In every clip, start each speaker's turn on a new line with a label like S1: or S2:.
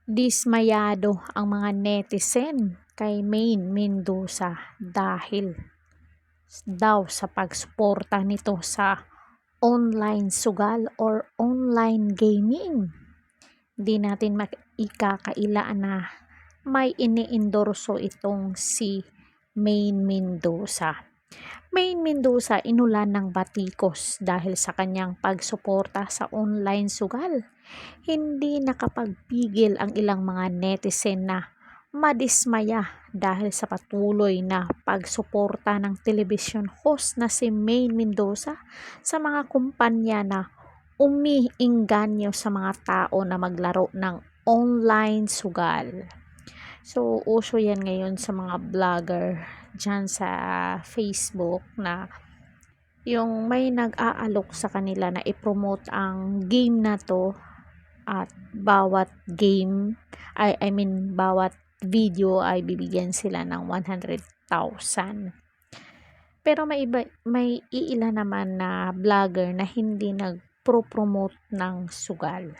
S1: Dismayado ang mga netizen kay Maine Mendoza dahil daw sa pagsuporta nito sa online sugal or online gaming. Di natin ikakaila na may iniendorso itong si Maine Mendoza. Maine Mendoza inulan ng batikos dahil sa kanyang pagsuporta sa online sugal. Hindi nakapagpigil ang ilang mga netizen na madismaya dahil sa patuloy na pagsuporta ng television host na si Maine Mendoza sa mga kumpanya na umiingganyo sa mga tao na maglaro ng online sugal. So, uso yan ngayon sa mga vlogger dyan sa Facebook na yung may nag-aalok sa kanila na i-promote ang game na to at bawat game bawat video ay bibigyan sila ng 100,000. Pero may iila naman na vlogger na hindi nagpro-promote ng sugal.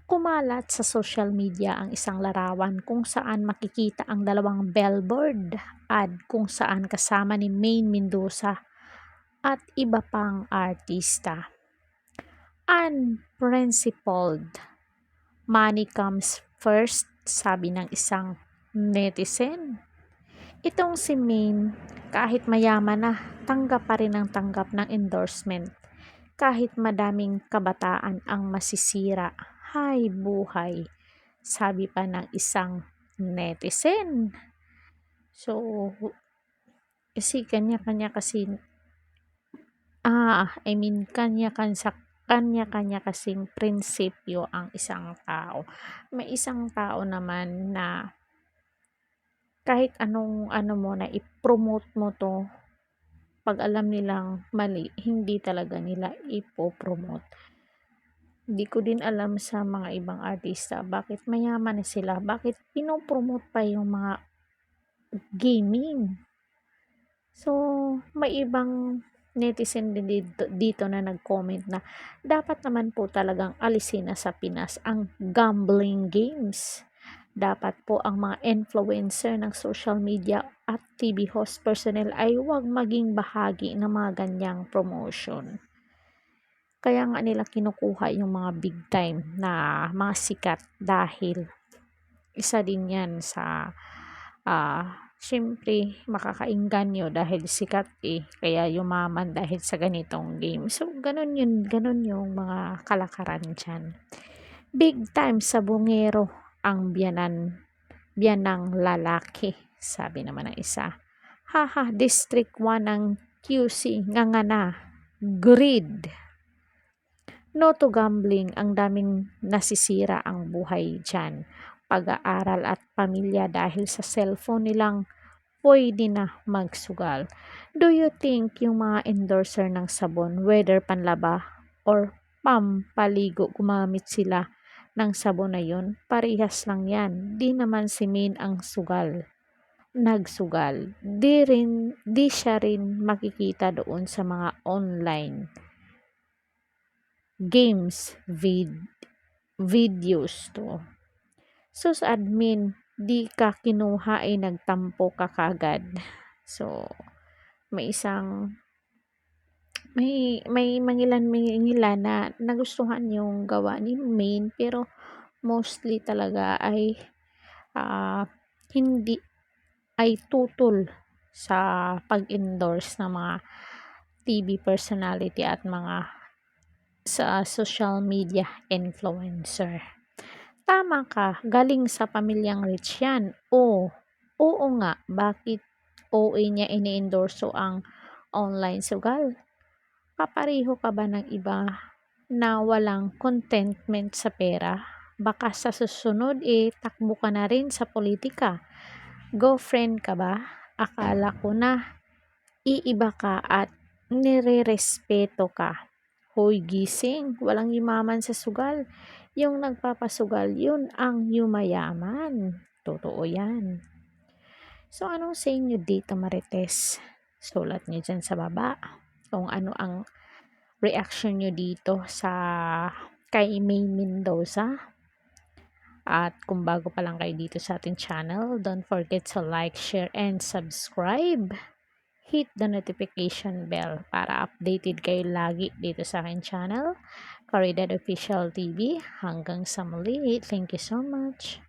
S1: Kumalat sa social media ang isang larawan kung saan makikita ang dalawang billboard ad kung saan kasama ni Maine Mendoza at iba pang artista. Unprincipled. Money comes first, sabi ng isang netizen. Itong si Maine, kahit mayaman na, tanggap pa rin ang tanggap ng endorsement. Kahit madaming kabataan ang masisira. Hay buhay, sabi pa ng isang netizen. So, kasi kanya-kanya kasi kanya-kanya kasing prinsipyo ang isang tao. May isang tao naman na kahit anong ano mo na i-promote mo to, pag alam nilang mali, hindi talaga nila ipo-promote. Di ko din alam sa mga ibang artista bakit mayaman na sila, bakit pinopromote pa yung mga gaming. So, may ibang netizen din dito na nag-comment na dapat naman po talagang alisin na sa Pinas ang gambling games. Dapat po ang mga influencer ng social media at TV host personnel ay huwag maging bahagi ng mga ganyang promotion. Kaya nga nila kinukuha yung mga big time na mga sikat dahil isa din yan sa syempre makakaengganyo dahil sikat kaya yumaman dahil sa ganitong game. So ganun yung mga kalakaran dyan. Big time sa bungero ang biyanang lalaki, sabi naman ng isa. Haha, District 1 ng QC ngangana, greed. No to gambling, ang daming nasisira ang buhay dyan. Pag-aaral at pamilya dahil sa cellphone nilang pwede na magsugal. Do you think yung mga endorser ng sabon, whether panlaba or pampaligo, gumamit sila ng sabon na yun? Parehas lang yan. Di naman si Min ang nagsugal. Di siya rin makikita doon sa mga online games videos to. Sus admin, di ka kinuha ay nagtampo ka kagad. So, may isang may mangilan na nagustuhan yung gawa ni Maine pero mostly talaga ay hindi ay tutol sa pag-endorse ng mga TV personality at mga sa social media influencer. Tama ka, galing sa pamilyang rich yan. Oo nga, bakit OA niya iniendorso ang online sugal? Papareho ka ba ng iba na walang contentment sa pera? Baka sa susunod takbo ka na rin sa politika. Girlfriend ka ba? Akala ko na iiba ka at nirerespeto ka. Hoy gising, walang yumaman sa sugal. Yung nagpapasugal, yun ang yumayaman. Totoo yan. So, anong sa inyo dito, Marites? Sulat nyo dyan sa baba. Kung ano ang reaction nyo dito sa kay May Mendoza. At kung bago pa lang kayo dito sa ating channel, don't forget to like, share, and subscribe. Hit the notification bell para updated kayo lagi dito sa aking channel, Caridad Official TV. Hanggang sa muli, thank you so much.